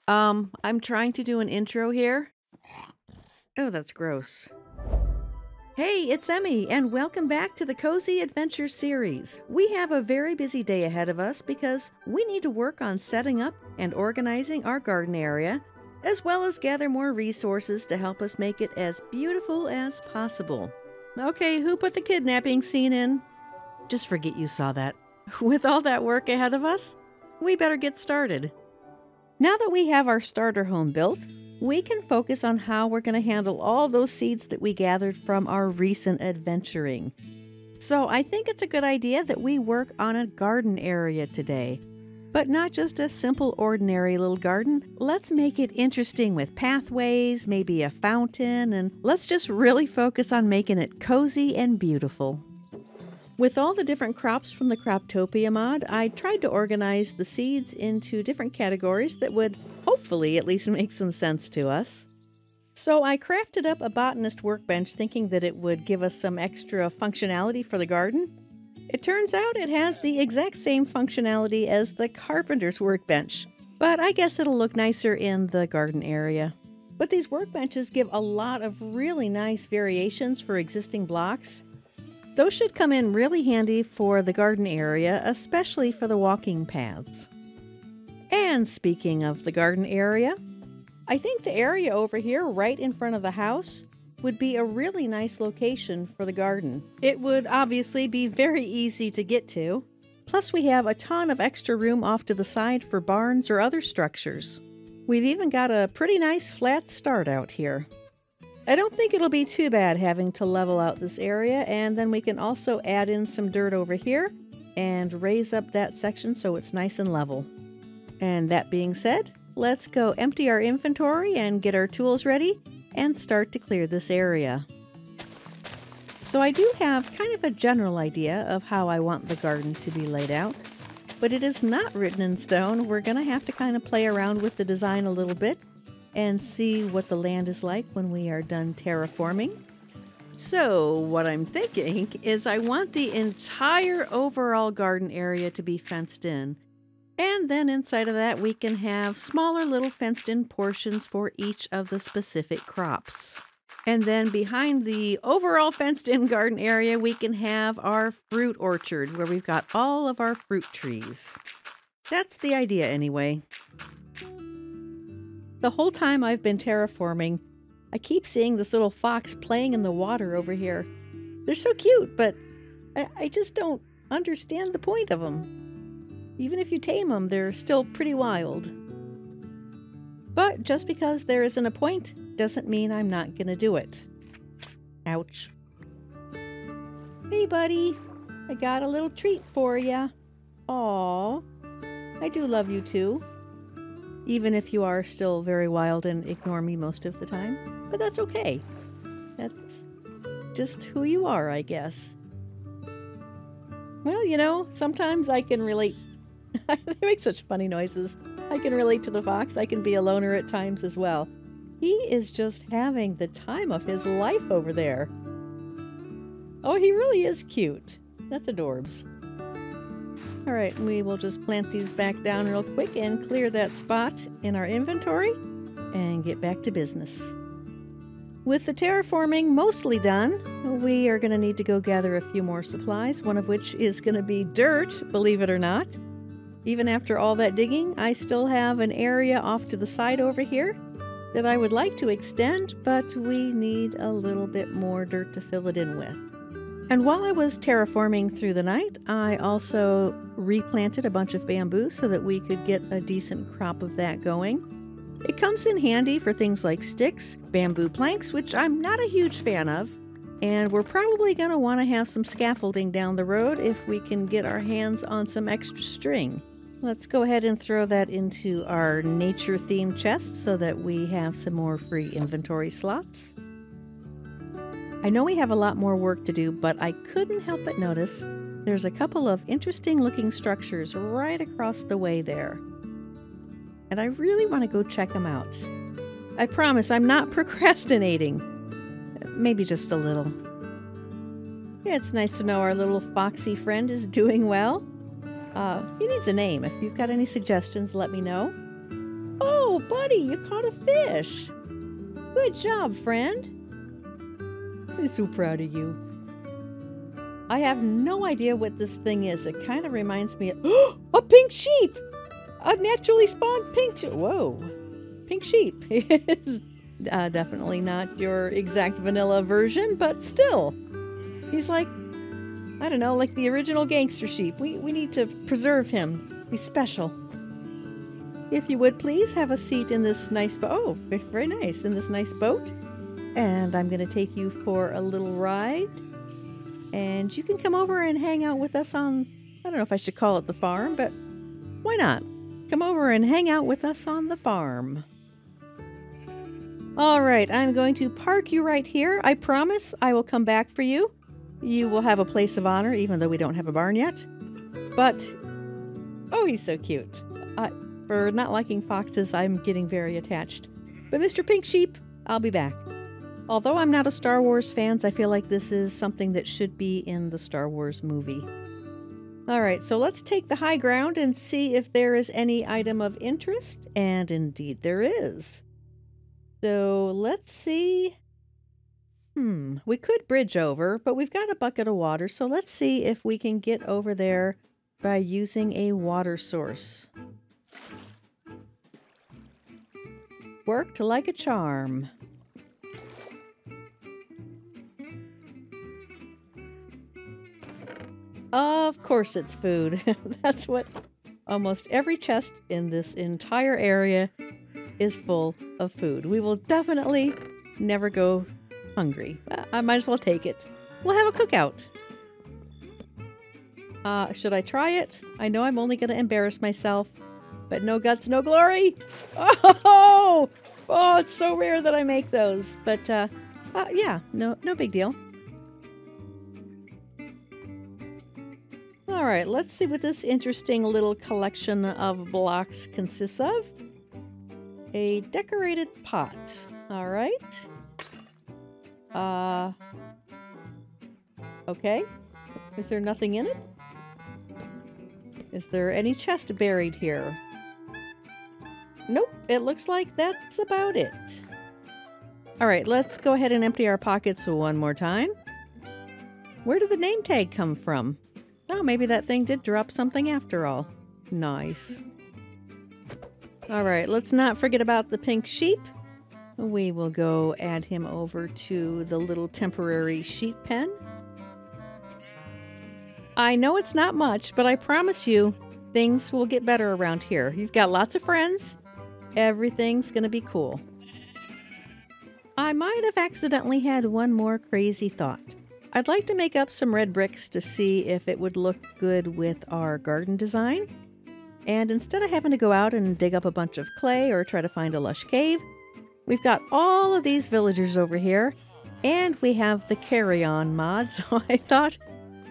I'm trying to do an intro here. Oh, that's gross. Hey, it's Emmy, and welcome back to the Cozy Adventure series. We have a very busy day ahead of us because we need to work on setting up and organizing our garden area, as well as gather more resources to help us make it as beautiful as possible. Okay, who put the kidnapping scene in? Just forget you saw that. With all that work ahead of us, we better get started. Now that we have our starter home built, we can focus on how we're going to handle all those seeds that we gathered from our recent adventuring. So I think it's a good idea that we work on a garden area today. But not just a simple, ordinary little garden. Let's make it interesting with pathways, maybe a fountain, and let's just really focus on making it cozy and beautiful. With all the different crops from the Croptopia mod, I tried to organize the seeds into different categories that would hopefully at least make some sense to us. So I crafted up a botanist workbench thinking that it would give us some extra functionality for the garden. It turns out it has the exact same functionality as the carpenter's workbench, but I guess it'll look nicer in the garden area. But these workbenches give a lot of really nice variations for existing blocks. Those should come in really handy for the garden area, especially for the walking paths. And speaking of the garden area, I think the area over here right in front of the house would be a really nice location for the garden. It would obviously be very easy to get to. Plus we have a ton of extra room off to the side for barns or other structures. We've even got a pretty nice flat start out here. I don't think it'll be too bad having to level out this area, and then we can also add in some dirt over here and raise up that section so it's nice and level. And that being said, let's go empty our inventory and get our tools ready and start to clear this area. So I do have kind of a general idea of how I want the garden to be laid out, but it is not written in stone. We're going to have to kind of play around with the design a little bit and see what the land is like when we are done terraforming. So what I'm thinking is I want the entire overall garden area to be fenced in. And then inside of that we can have smaller little fenced in portions for each of the specific crops. And then behind the overall fenced in garden area we can have our fruit orchard where we've got all of our fruit trees. That's the idea anyway. The whole time I've been terraforming, I keep seeing this little fox playing in the water over here. They're so cute, but I just don't understand the point of them. Even if you tame them, they're still pretty wild. But just because there isn't a point doesn't mean I'm not gonna do it. Ouch. Hey buddy, I got a little treat for ya. Aw, I do love you too. Even if you are still very wild and ignore me most of the time. But that's okay. That's just who you are, I guess. Well, you know, sometimes I can relate. They make such funny noises. I can relate to the fox. I can be a loner at times as well. He is just having the time of his life over there. Oh, he really is cute. That's adorbs. All right, we will just plant these back down real quick and clear that spot in our inventory and get back to business. With the terraforming mostly done, we are going to need to go gather a few more supplies, one of which is going to be dirt, believe it or not. Even after all that digging, I still have an area off to the side over here that I would like to extend, but we need a little bit more dirt to fill it in with. And while I was terraforming through the night, I also replanted a bunch of bamboo so that we could get a decent crop of that going. It comes in handy for things like sticks, bamboo planks, which I'm not a huge fan of, and we're probably going to want to have some scaffolding down the road if we can get our hands on some extra string. Let's go ahead and throw that into our nature-themed chest so that we have some more free inventory slots. I know we have a lot more work to do, but I couldn't help but notice there's a couple of interesting looking structures right across the way there. And I really want to go check them out. I promise I'm not procrastinating. Maybe just a little. Yeah, it's nice to know our little foxy friend is doing well. He needs a name. If you've got any suggestions, let me know. Oh, Whoa, buddy, you caught a fish. Good job, friend. I'm so proud of you. I have no idea what this thing is. It kind of reminds me of a pink sheep. A naturally spawned pink sheep. Whoa. Pink sheep. It's definitely not your exact vanilla version, but still. He's like, I don't know, like the original gangster sheep. We need to preserve him. He's special. If you would please have a seat in this nice boat. Oh, very nice. In this nice boat. And I'm going to take you for a little ride. And you can come over and hang out with us on, I don't know if I should call it the farm, but why not? Come over and hang out with us on the farm. All right, I'm going to park you right here. I promise I will come back for you. You will have a place of honor, even though we don't have a barn yet. But, oh, he's so cute. For not liking foxes, I'm getting very attached. But Mr. Pink Sheep, I'll be back. Although I'm not a Star Wars fan, I feel like this is something that should be in the Star Wars movie. All right, so let's take the high ground and see if there is any item of interest. And indeed there is. So let's see. We could bridge over, but we've got a bucket of water. So let's see if we can get over there by using a water source. Worked like a charm. Of course it's food. That's what almost every chest in this entire area is full of food. We will definitely never go hungry. I might as well take it. We'll have a cookout. Should I try it? I know I'm only going to embarrass myself, but no guts, no glory. Oh, it's so rare that I make those. But yeah, no big deal. All right, let's see what this interesting little collection of blocks consists of. A decorated pot. All right. Okay. Is there nothing in it? Is there any chest buried here? Nope, it looks like that's about it. All right, let's go ahead and empty our pockets one more time. Where did the name tag come from? Oh, maybe that thing did drop something after all. Nice. All right, let's not forget about the pink sheep. We will go add him over to the little temporary sheep pen. I know it's not much, but I promise you, things will get better around here. You've got lots of friends. Everything's gonna be cool. I might have accidentally had one more crazy thought. I'd like to make up some red bricks to see if it would look good with our garden design. And instead of having to go out and dig up a bunch of clay or try to find a lush cave, we've got all of these villagers over here, and we have the carry-on mod, so I thought,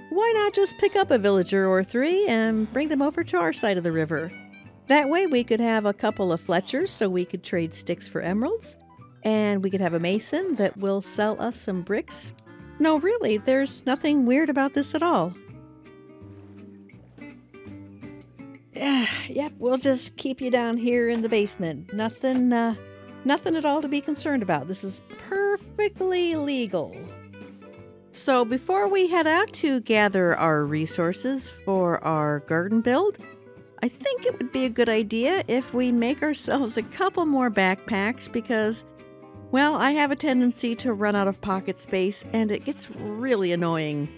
why not just pick up a villager or three and bring them over to our side of the river? That way we could have a couple of Fletchers so we could trade sticks for emeralds, and we could have a mason that will sell us some bricks. No, really, there's nothing weird about this at all. Yep, we'll just keep you down here in the basement. Nothing at all to be concerned about. This is perfectly legal. So before we head out to gather our resources for our garden build, I think it would be a good idea if we make ourselves a couple more backpacks because, well, I have a tendency to run out of pocket space and it gets really annoying.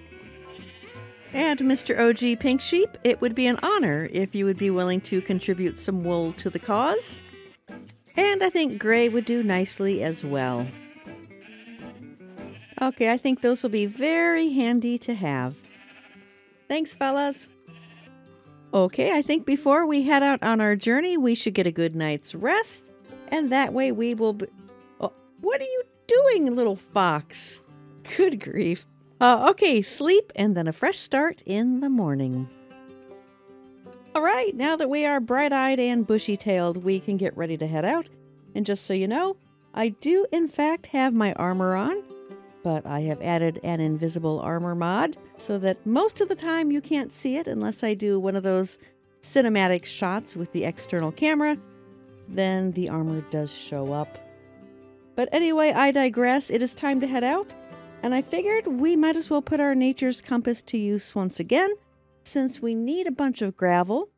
And Mr. OG Pink Sheep, it would be an honor if you would be willing to contribute some wool to the cause. And I think gray would do nicely as well. Okay, I think those will be very handy to have. Thanks, fellas. Okay, I think before we head out on our journey, we should get a good night's rest. And that way we will be... Oh, what are you doing, little fox? Good grief. Okay, sleep and then a fresh start in the morning. All right, now that we are bright-eyed and bushy-tailed, we can get ready to head out. And just so you know, I do in fact have my armor on, but I have added an invisible armor mod so that most of the time you can't see it unless I do one of those cinematic shots with the external camera. then the armor does show up. But anyway, I digress. It is time to head out, and I figured we might as well put our nature's compass to use once again. Since we need a bunch of gravel,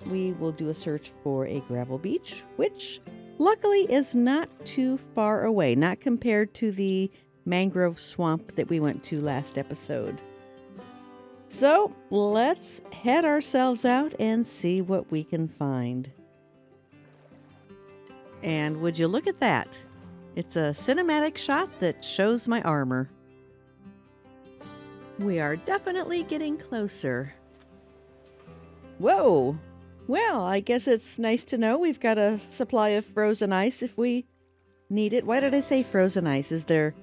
we will do a search for a gravel beach, which luckily is not too far away, not compared to the mangrove swamp that we went to last episode. So let's head ourselves out and see what we can find. And would you look at that? It's a cinematic shot that shows my armor. We are definitely getting closer. Whoa! Well, I guess it's nice to know we've got a supply of frozen ice if we need it. Why did I say frozen ice? Is there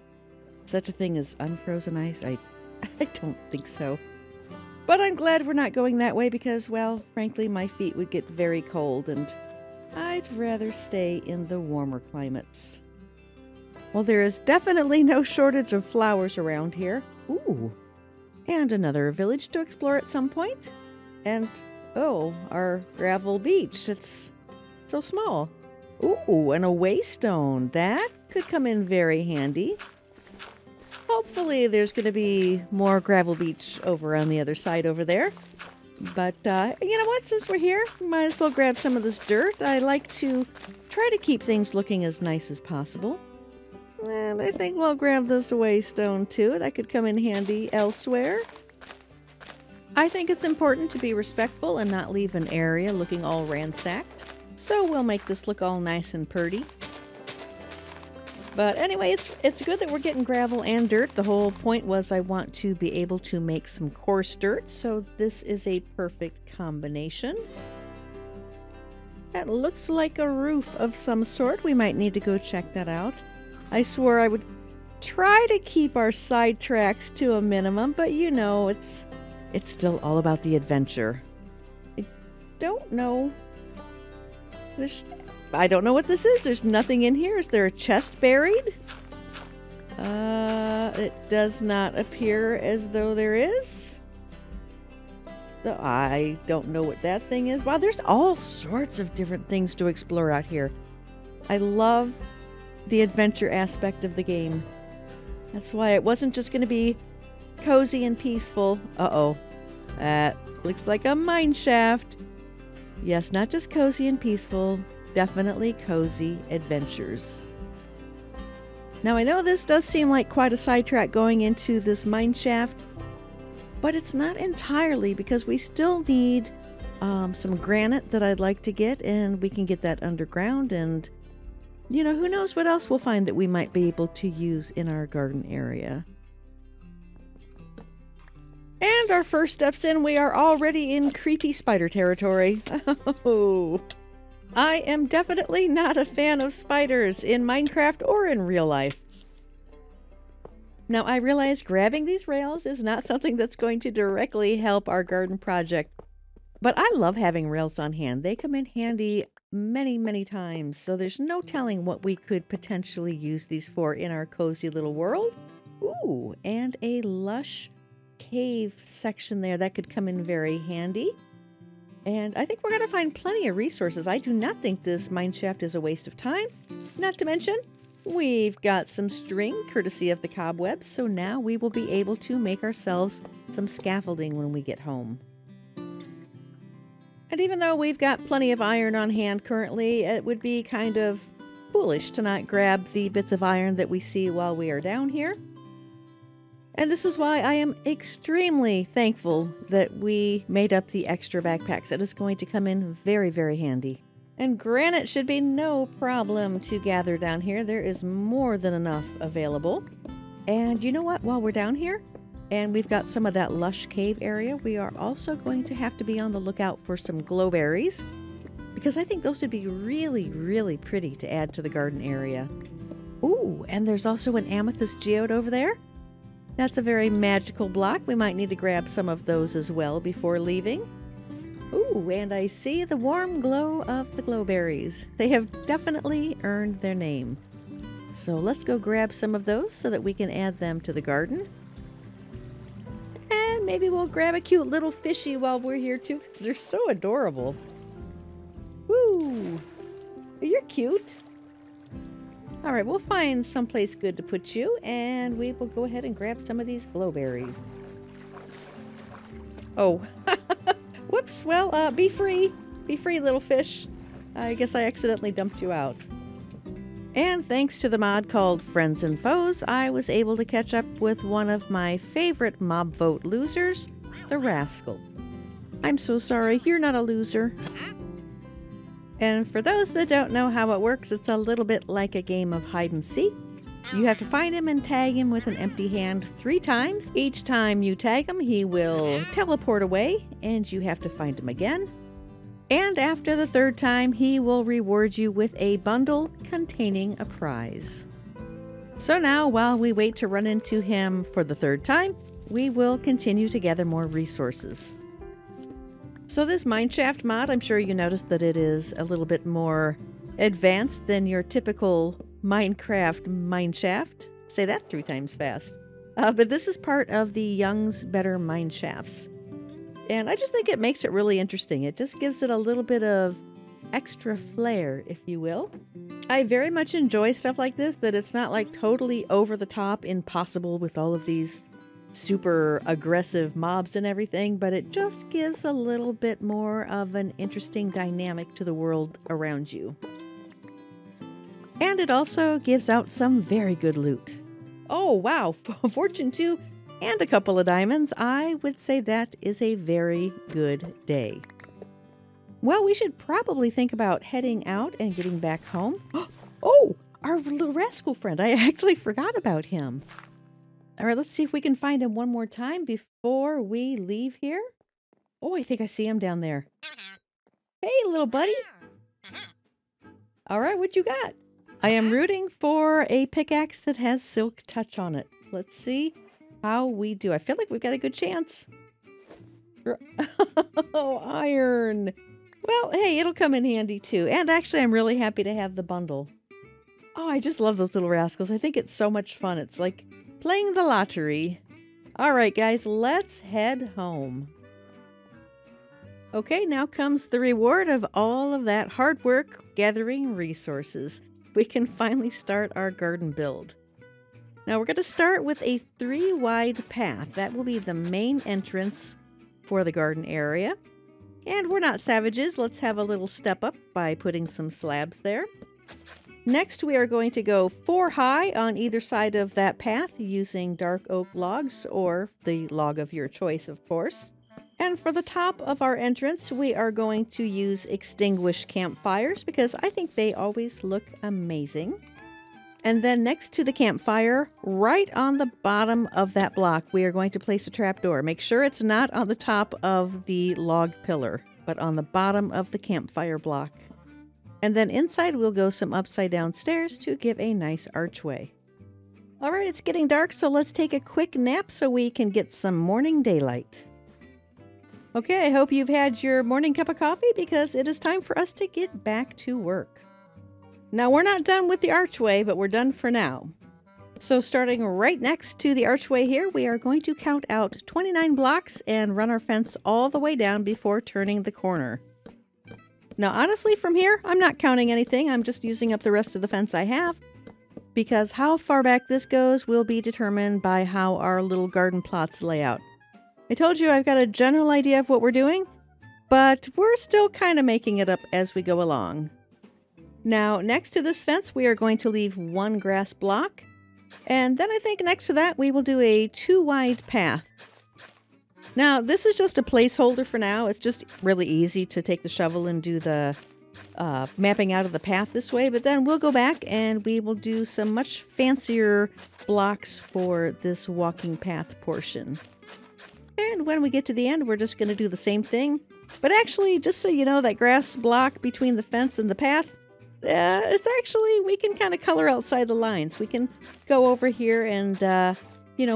such a thing as unfrozen ice? I don't think so. But I'm glad we're not going that way because, well, frankly, my feet would get very cold and I'd rather stay in the warmer climates. Well, there is definitely no shortage of flowers around here. Ooh, and another village to explore at some point. And, oh, our gravel beach. It's so small. Ooh, and a waystone. That could come in very handy. Hopefully there's going to be more gravel beach over on the other side over there. But, you know what? Since we're here, we might as well grab some of this dirt. I like to try to keep things looking as nice as possible. And I think we'll grab this waystone too. That could come in handy elsewhere. I think it's important to be respectful and not leave an area looking all ransacked. So we'll make this look all nice and pretty. But anyway, it's good that we're getting gravel and dirt. The whole point was I want to be able to make some coarse dirt, so this is a perfect combination. That looks like a roof of some sort. We might need to go check that out. I swore I would try to keep our sidetracks to a minimum, but you know, it's still all about the adventure. I don't know. I don't know what this is. There's nothing in here. Is there a chest buried? It does not appear as though there is. So I don't know what that thing is. Wow, there's all sorts of different things to explore out here. I love the adventure aspect of the game. That's why it wasn't just going to be cozy and peaceful. Uh-oh. That looks like a mine shaft. Yes, not just cozy and peaceful. Definitely cozy adventures. Now I know this does seem like quite a sidetrack going into this mine shaft, but it's not entirely because we still need some granite that I'd like to get, and we can get that underground, and you know, who knows what else we'll find that we might be able to use in our garden area. And our first steps in, we are already in creepy spider territory. Oh, I am definitely not a fan of spiders in Minecraft or in real life. Now, I realize grabbing these rails is not something that's going to directly help our garden project, but I love having rails on hand. They come in handy many, many times, so there's no telling what we could potentially use these for in our cozy little world. Ooh, and a lush cave section there. That could come in very handy. And I think we're going to find plenty of resources. I do not think this mine shaft is a waste of time. Not to mention, we've got some string courtesy of the cobwebs, so now we will be able to make ourselves some scaffolding when we get home. And even though we've got plenty of iron on hand currently, it would be kind of foolish to not grab the bits of iron that we see while we are down here. And this is why I am extremely thankful that we made up the extra backpacks. That is going to come in very, very handy. And granite should be no problem to gather down here. There is more than enough available. And you know what? While we're down here, and we've got some of that lush cave area, we are also going to have to be on the lookout for some glowberries, because I think those would be really, really pretty to add to the garden area. Ooh, and there's also an amethyst geode over there. That's a very magical block. We might need to grab some of those as well before leaving. Ooh, and I see the warm glow of the glowberries. They have definitely earned their name. So let's go grab some of those so that we can add them to the garden. And maybe we'll grab a cute little fishy while we're here too, because they're so adorable. Woo! You're cute. All right, we'll find someplace good to put you, and we will go ahead and grab some of these glowberries. Oh, whoops. Well, be free. Be free, little fish. I guess I accidentally dumped you out. And thanks to the mod called Friends and Foes, I was able to catch up with one of my favorite mob vote losers, the Rascal. I'm so sorry, you're not a loser. And for those that don't know how it works, it's a little bit like a game of hide and seek. You have to find him and tag him with an empty hand 3 times. Each time you tag him, he will teleport away, and you have to find him again. And after the 3rd time, he will reward you with a bundle containing a prize. So now, while we wait to run into him for the 3rd time, we will continue to gather more resources. So this mineshaft mod, I'm sure you noticed that it is a little bit more advanced than your typical Minecraft mineshaft. Say that 3 times fast. But this is part of the Young's Better Mineshafts. And I just think it makes it really interesting. It just gives it a little bit of extra flair, if you will. I very much enjoy stuff like this, that it's not like totally over the top impossible with all of these super aggressive mobs and everything, but it just gives a little bit more of an interesting dynamic to the world around you. And it also gives out some very good loot. Oh wow, Fortune 2 and a couple of diamonds. I would say that is a very good day. Well, we should probably think about heading out and getting back home. Oh, our little rascal friend. I actually forgot about him. All right, let's see if we can find him one more time before we leave here. Oh, I think I see him down there. Hey, little buddy. All right, what you got? I am rooting for a pickaxe that has silk touch on it. Let's see how we do. I feel like we've got a good chance. Oh, iron. Well, hey, it'll come in handy too. And actually, I'm really happy to have the bundle. Oh, I just love those little rascals. I think it's so much fun. It's like playing the lottery. All right, guys, let's head home. Okay, now comes the reward of all of that hard work gathering resources. We can finally start our garden build. Now we're going to start with a 3-wide path. That will be the main entrance for the garden area. And we're not savages. Let's have a little step up by putting some slabs there. Next, we are going to go 4 high on either side of that path using dark oak logs, or the log of your choice, of course. And for the top of our entrance, we are going to use extinguished campfires because I think they always look amazing. And then next to the campfire, right on the bottom of that block, we are going to place a trapdoor. Make sure it's not on the top of the log pillar, but on the bottom of the campfire block. And then inside we'll go some upside down stairs to give a nice archway. All right, it's getting dark, so let's take a quick nap so we can get some morning daylight. Okay, I hope you've had your morning cup of coffee because it is time for us to get back to work. Now, we're not done with the archway, but we're done for now. So starting right next to the archway here, we are going to count out 29 blocks and run our fence all the way down before turning the corner. Now, honestly, from here, I'm not counting anything. I'm just using up the rest of the fence I have, because how far back this goes will be determined by how our little garden plots lay out. I told you I've got a general idea of what we're doing, but we're still kind of making it up as we go along. Now, next to this fence, we are going to leave 1 grass block, and then I think next to that, we will do a 2-wide path. Now, this is just a placeholder for now. It's just really easy to take the shovel and do the mapping out of the path this way, but then we'll go back and we will do some much fancier blocks for this walking path portion. And when we get to the end, we're just going to do the same thing. But actually, just so you know, that grass block between the fence and the path, it's actually, we can kind of color outside the lines. We can go over here and,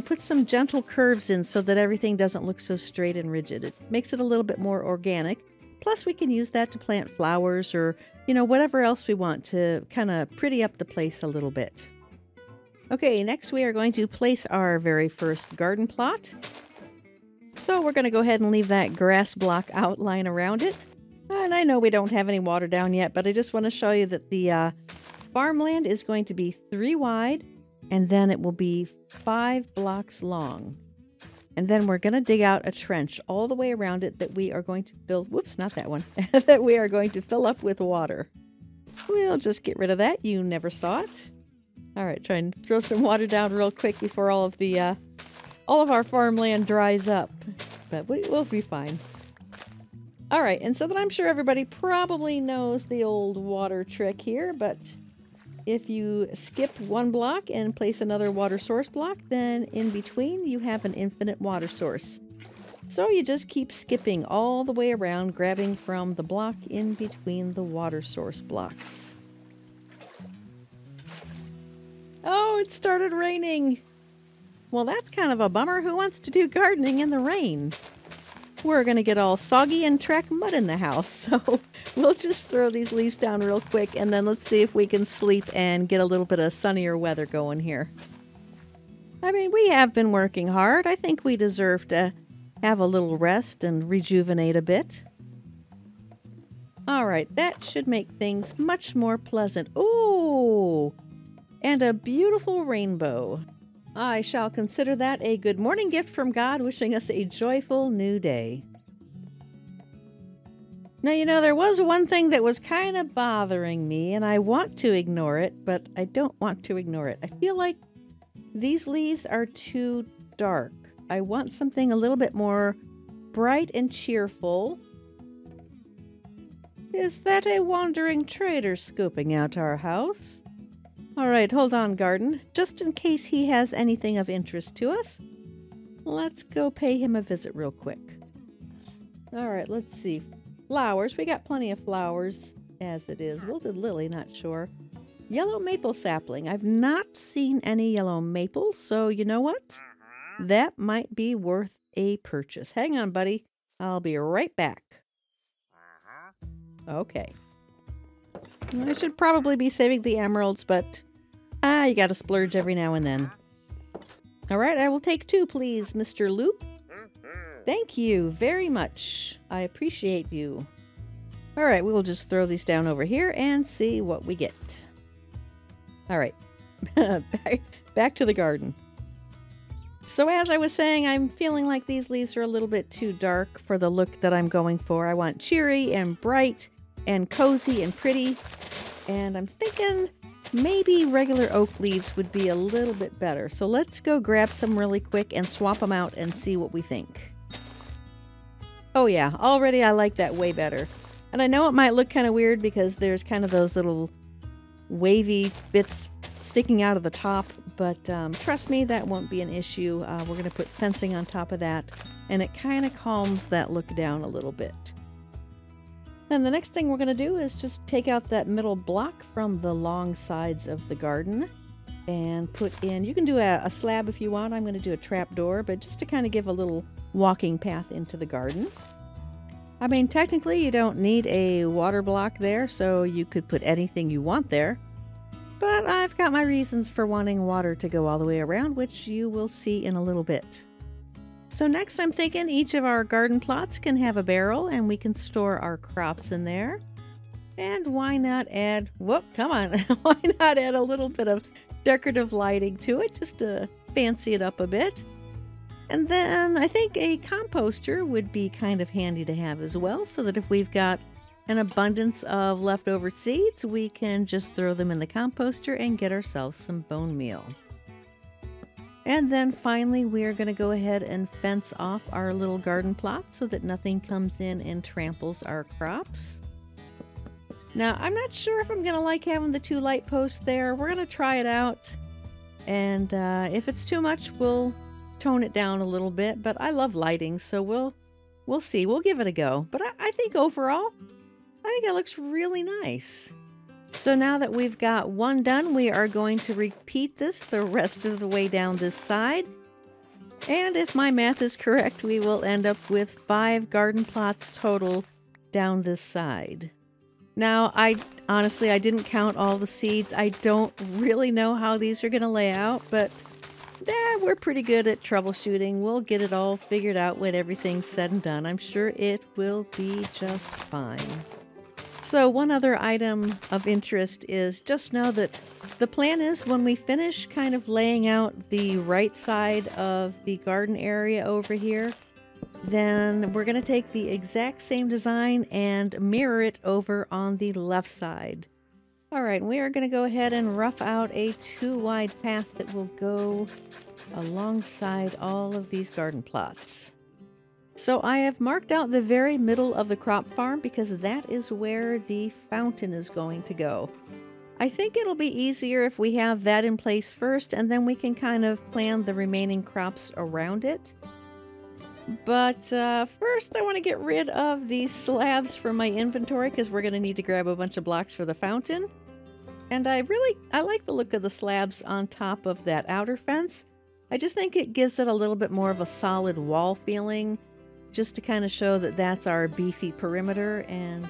put some gentle curves in so that everything doesn't look so straight and rigid. It makes it a little bit more organic. Plus, we can use that to plant flowers or, whatever else we want to kind of pretty up the place a little bit. Okay, next we are going to place our very first garden plot. So we're going to go ahead and leave that grass block outline around it. And I know we don't have any water down yet, but I just want to show you that the farmland is going to be 3 wide, and then it will be 5 blocks long. And then we're going to dig out a trench all the way around it that we are going to fill, whoops, not that one, that we are going to fill up with water. We'll just get rid of that. You never saw it. All right, try and throw some water down real quick before all of our farmland dries up. But we'll be fine. All right, and so that I'm sure everybody probably knows the old water trick here, but if you skip 1 block and place another water source block, then in between you have an infinite water source. So you just keep skipping all the way around, grabbing from the block in between the water source blocks. Oh, it started raining. Well, that's kind of a bummer. Who wants to do gardening in the rain? We're going to get all soggy and track mud in the house, so we'll just throw these leaves down real quick, and then let's see if we can sleep and get a little bit of sunnier weather going here. I mean, we have been working hard. I think we deserve to have a little rest and rejuvenate a bit. All right, that should make things much more pleasant. Ooh, and a beautiful rainbow. I shall consider that a good morning gift from God, wishing us a joyful new day. Now, you know, there was one thing that was kind of bothering me, and I want to ignore it, but I don't want to ignore it. I feel like these leaves are too dark. I want something a little bit more bright and cheerful. Is that a wandering trader scoping out our house? All right, hold on, garden. Just in case he has anything of interest to us, let's go pay him a visit real quick. All right, let's see. Flowers. We got plenty of flowers as it is. Wilted lily, not sure. Yellow maple sapling. I've not seen any yellow maples, so you know what? That might be worth a purchase. Hang on, buddy. I'll be right back. Okay. I should probably be saving the emeralds, but you gotta splurge every now and then. All right, I will take 2, please, Mr. Loop. Thank you very much. I appreciate you. All right, we will just throw these down over here and see what we get. All right, back to the garden. So as I was saying, I'm feeling like these leaves are a little bit too dark for the look that I'm going for. I want cheery and bright and cozy and pretty. And I'm thinking maybe regular oak leaves would be a little bit better. So let's go grab some really quick and swap them out and see what we think. Oh yeah, already I like that way better. And I know it might look kind of weird because there's kind of those little wavy bits sticking out of the top, but trust me, that won't be an issue. We're going to put fencing on top of that, and it kind of calms that look down a little bit. And the next thing we're going to do is just take out that middle block from the long sides of the garden and put in, you can do a slab if you want. I'm going to do a trap door, but just to kind of give a little walking path into the garden. I mean, technically you don't need a water block there, so you could put anything you want there. But I've got my reasons for wanting water to go all the way around, which you will see in a little bit. So next I'm thinking each of our garden plots can have a barrel and we can store our crops in there. And why not add, whoop, come on, why not add a little bit of decorative lighting to it just to fancy it up a bit. And then I think a composter would be kind of handy to have as well, so that if we've got an abundance of leftover seeds, we can just throw them in the composter and get ourselves some bone meal. And then finally, we're going to go ahead and fence off our little garden plot so that nothing comes in and tramples our crops. Now, I'm not sure if I'm going to like having the 2 light posts there. We're going to try it out. And if it's too much, we'll tone it down a little bit. But I love lighting, so we'll see. We'll give it a go. But I think overall, I think it looks really nice. So now that we've got 1 done, we are going to repeat this the rest of the way down this side. And if my math is correct, we will end up with 5 garden plots total down this side. Now, I didn't count all the seeds. I don't really know how these are going to lay out, but we're pretty good at troubleshooting. We'll get it all figured out when everything's said and done. I'm sure it will be just fine. So one other item of interest is just know that the plan is when we finish kind of laying out the right side of the garden area over here, then we're going to take the exact same design and mirror it over on the left side. All right, we are going to go ahead and rough out a 2-wide path that will go alongside all of these garden plots. So I have marked out the very middle of the crop farm because that is where the fountain is going to go. I think it'll be easier if we have that in place first, and then we can kind of plan the remaining crops around it. But first I want to get rid of these slabs from my inventory because we're going to need to grab a bunch of blocks for the fountain. And I like the look of the slabs on top of that outer fence. I just think it gives it a little bit more of a solid wall feeling, just to kind of show that that's our beefy perimeter. And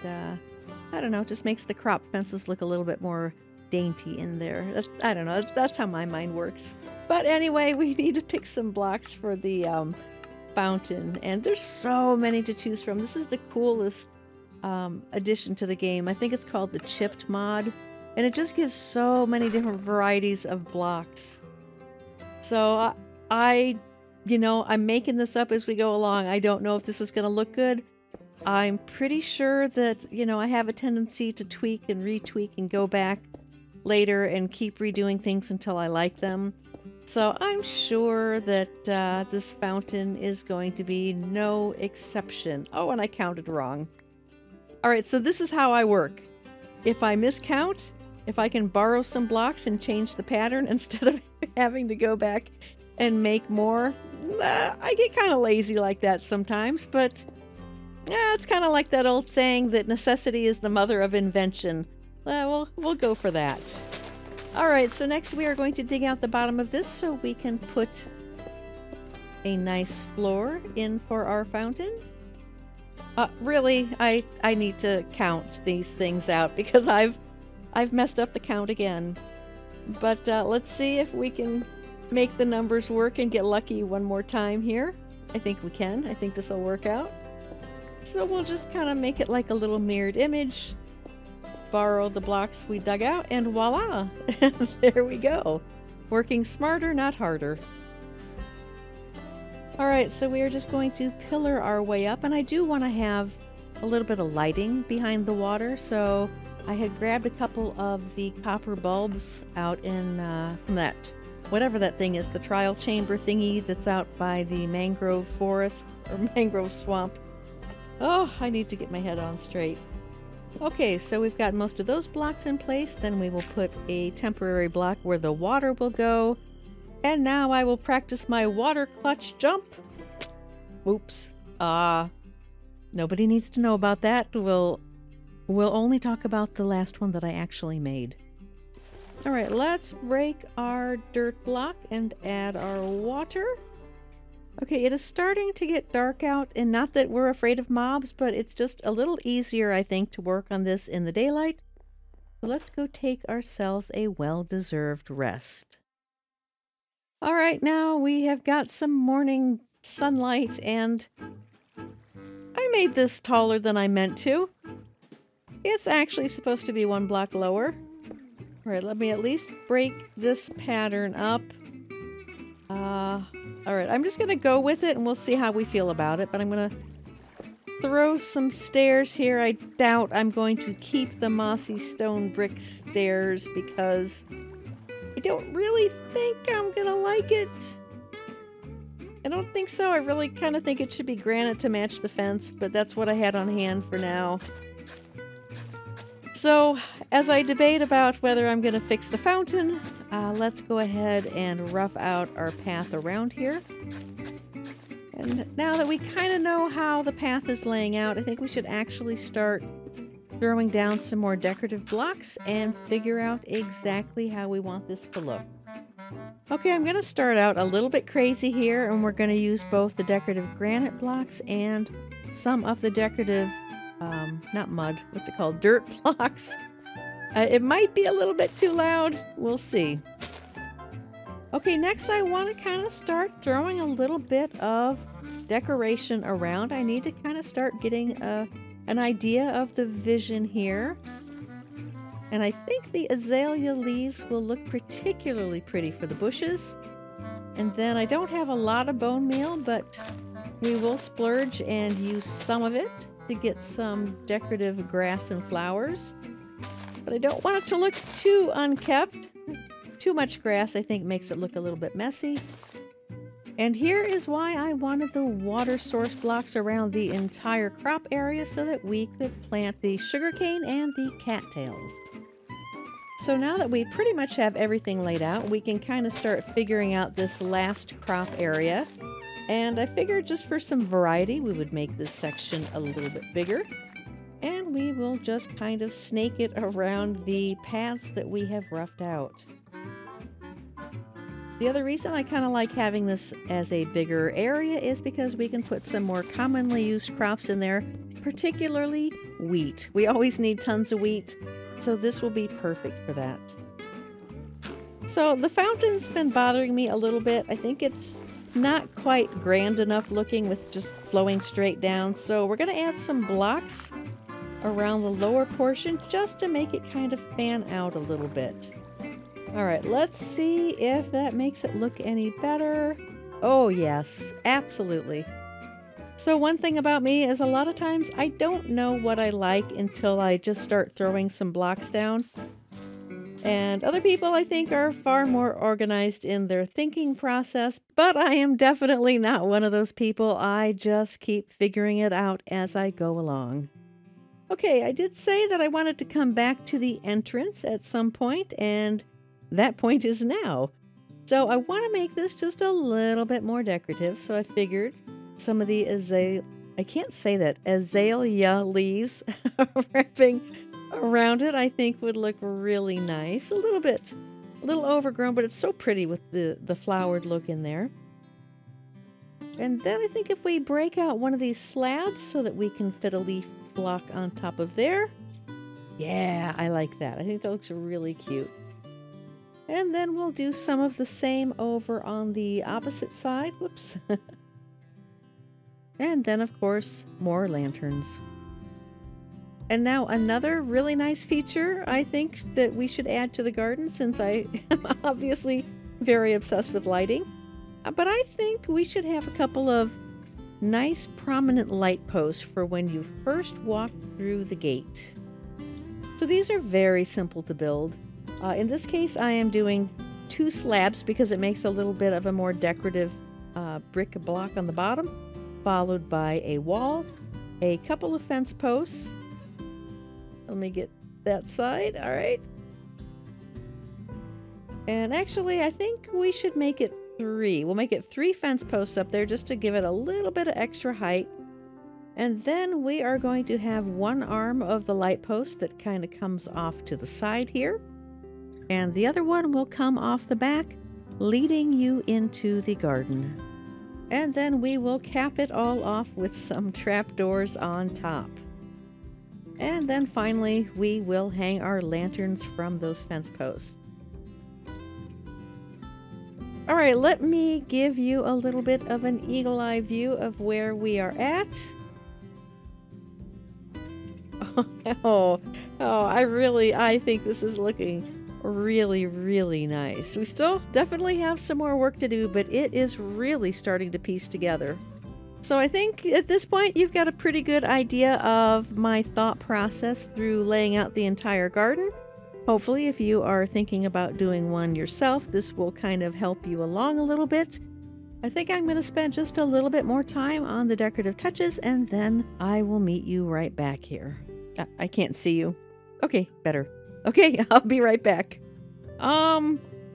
I don't know, it just makes the crop fences look a little bit more dainty in there. I don't know, that's how my mind works. But anyway, we need to pick some blocks for the fountain, and there's so many to choose from. This is the coolest addition to the game. I think it's called the chipped mod, and it just gives so many different varieties of blocks. So I'm making this up as we go along. I don't know if this is going to look good. I'm pretty sure that, I have a tendency to tweak and retweak and go back later and keep redoing things until I like them. So I'm sure that this fountain is going to be no exception. Oh, and I counted wrong. All right, so this is how I work. If I miscount, if I can borrow some blocks and change the pattern instead of having to go back and make more, I get kind of lazy like that sometimes, but yeah, it's kind of like that old saying that necessity is the mother of invention. We'll go for that. All right, so next we are going to dig out the bottom of this so we can put a nice floor in for our fountain. Really, I need to count these things out because I've messed up the count again. But let's see if we can make the numbers work and get lucky one more time here. I think we can. I think this will work out. So we'll just kind of make it like a little mirrored image. Borrow the blocks we dug out, and voila! There we go. Working smarter, not harder. Alright, so we are just going to pillar our way up, and I do want to have a little bit of lighting behind the water, so I had grabbed a couple of the copper bulbs out in from that, whatever that thing is, the trial chamber thingy that's out by the mangrove forest, or mangrove swamp. Oh, I need to get my head on straight. Okay, so we've got most of those blocks in place. Then we will put a temporary block where the water will go. And now I will practice my water clutch jump. Oops. Nobody needs to know about that. We'll only talk about the last one that I actually made. All right, let's break our dirt block and add our water. Okay, it is starting to get dark out, and not that we're afraid of mobs, but it's just a little easier, I think, to work on this in the daylight. So let's go take ourselves a well-deserved rest. All right, now we have got some morning sunlight, and I made this taller than I meant to. It's actually supposed to be 1 block lower. All right, let me at least break this pattern up. All right, I'm just going to go with it and we'll see how we feel about it, but I'm going to throw some stairs here. I doubt I'm going to keep the mossy stone brick stairs because I don't really think I'm going to like it. I don't think so. I really kind of think it should be granite to match the fence, but that's what I had on hand for now. So, as I debate about whether I'm going to fix the fountain, let's go ahead and rough out our path around here. And now that we kind of know how the path is laying out, I think we should actually start throwing down some more decorative blocks and figure out exactly how we want this to look. Okay, I'm going to start out a little bit crazy here, and we're going to use both the decorative granite blocks and some of the decorative not mud, what's it called? Dirt blocks. It might be a little bit too loud. We'll see. Okay, next I want to kind of start throwing a little bit of decoration around. I need to kind of start getting an idea of the vision here. And I think the azalea leaves will look particularly pretty for the bushes. And then I don't have a lot of bone meal, but we will splurge and use some of it to get some decorative grass and flowers. But I don't want it to look too unkept. Too much grass, I think, makes it look a little bit messy. And here is why I wanted the water source blocks around the entire crop area so that we could plant the sugarcane and the cattails. So now that we pretty much have everything laid out, we can kind of start figuring out this last crop area. And I figured just for some variety, we would make this section a little bit bigger. And we will just kind of snake it around the paths that we have roughed out. The other reason I kind of like having this as a bigger area is because we can put some more commonly used crops in there, particularly wheat. We always need tons of wheat, so this will be perfect for that. So the fountain's been bothering me a little bit. I think it's not quite grand enough looking with just flowing straight down, so we're going to add some blocks around the lower portion just to make it kind of fan out a little bit. All right, let's see if that makes it look any better. Oh yes, absolutely. So one thing about me is a lot of times I don't know what I like until I just start throwing some blocks down. And other people, I think, are far more organized in their thinking process, but I am definitely not one of those people. I just keep figuring it out as I go along. Okay, I did say that I wanted to come back to the entrance at some point, and that point is now. So I want to make this just a little bit more decorative, so I figured some of the azalea leaves wrapping around it, I think would look really nice. A little overgrown, but it's so pretty with the flowered look in there. And then I think if we break out one of these slabs so that we can fit a leaf block on top of there. Yeah, I like that. I think that looks really cute. And then we'll do some of the same over on the opposite side. Whoops. And then, of course, more lanterns. And now another really nice feature I think that we should add to the garden, since I am obviously very obsessed with lighting. But I think we should have a couple of nice prominent light posts for when you first walk through the gate. So these are very simple to build. In this case, I am doing 2 slabs because it makes a little bit of a more decorative brick block on the bottom, followed by a wall, a couple of fence posts. Let me get that side. All right. And actually, I think we should make it 3. We'll make it 3 fence posts up there just to give it a little bit of extra height. And then we are going to have one arm of the light post that kind of comes off to the side here. And the other one will come off the back, leading you into the garden. And then we will cap it all off with some trapdoors on top. And then finally, we will hang our lanterns from those fence posts. All right, let me give you a little bit of an eagle-eye view of where we are at. I think this is looking really, really nice. We still definitely have some more work to do, but it is really starting to piece together. So I think at this point you've got a pretty good idea of my thought process through laying out the entire garden. Hopefully, if you are thinking about doing one yourself, this will kind of help you along a little bit. I think I'm going to spend just a little bit more time on the decorative touches, and then I will meet you right back here. I can't see you. Okay, better. Okay, I'll be right back.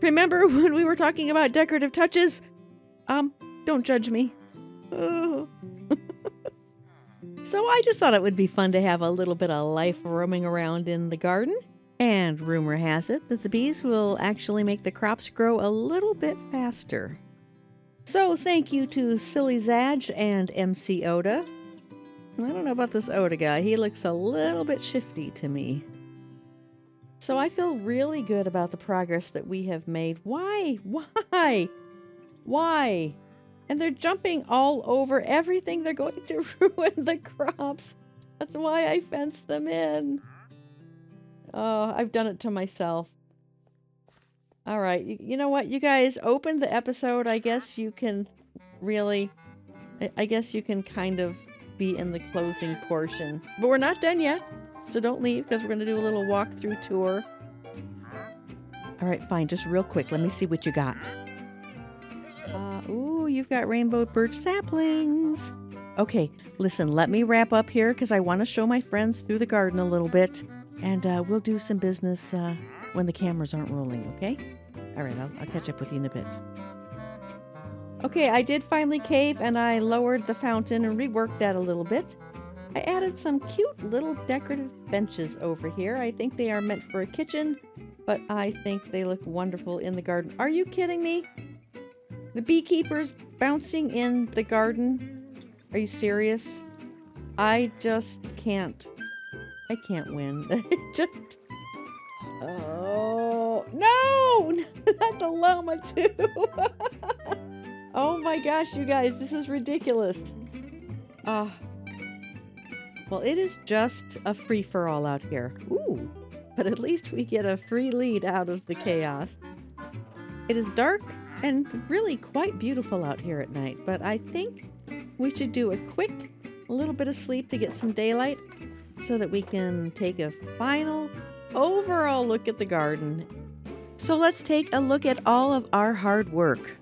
Remember when we were talking about decorative touches? Don't judge me. Oh. So I just thought it would be fun to have a little bit of life roaming around in the garden. And rumor has it that the bees will actually make the crops grow a little bit faster. So thank you to Silly Zadge and MC Oda. I don't know about this Oda guy. He looks a little bit shifty to me. So I feel really good about the progress that we have made. Why? Why? Why? And they're jumping all over everything. They're going to ruin the crops. That's why I fenced them in. Oh, I've done it to myself. All right. You know what? You guys opened the episode. I guess you can really... I guess you can kind of be in the closing portion. But we're not done yet. So don't leave because we're going to do a little walkthrough tour. All right, fine. Just real quick. Let me see what you got. Ooh, you've got rainbow birch saplings. Okay, listen, let me wrap up here because I want to show my friends through the garden a little bit. And we'll do some business when the cameras aren't rolling, okay? All right, I'll catch up with you in a bit. Okay, I did finally cave and I lowered the fountain and reworked that a little bit. I added some cute little decorative benches over here. I think they are meant for a kitchen, but I think they look wonderful in the garden. Are you kidding me? The beekeepers bouncing in the garden? Are you serious? I just can't. I can't win. Just... Oh, no! Not the llama too! Oh my gosh, you guys, this is ridiculous. Well, it is just a free-for-all out here. Ooh, but at least we get a free lead out of the chaos. It is dark and really quite beautiful out here at night, but I think we should do a quick little bit of sleep to get some daylight so that we can take a final overall look at the garden. So let's take a look at all of our hard work.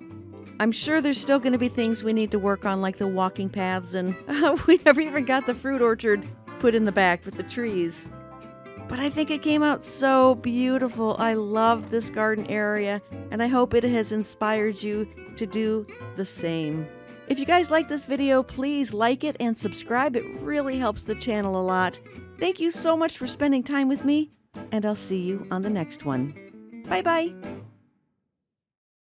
I'm sure there's still going to be things we need to work on, like the walking paths, and we never even got the fruit orchard put in the back with the trees. But I think it came out so beautiful. I love this garden area, and I hope it has inspired you to do the same. If you guys like this video, please like it and subscribe. It really helps the channel a lot. Thank you so much for spending time with me, and I'll see you on the next one. Bye-bye.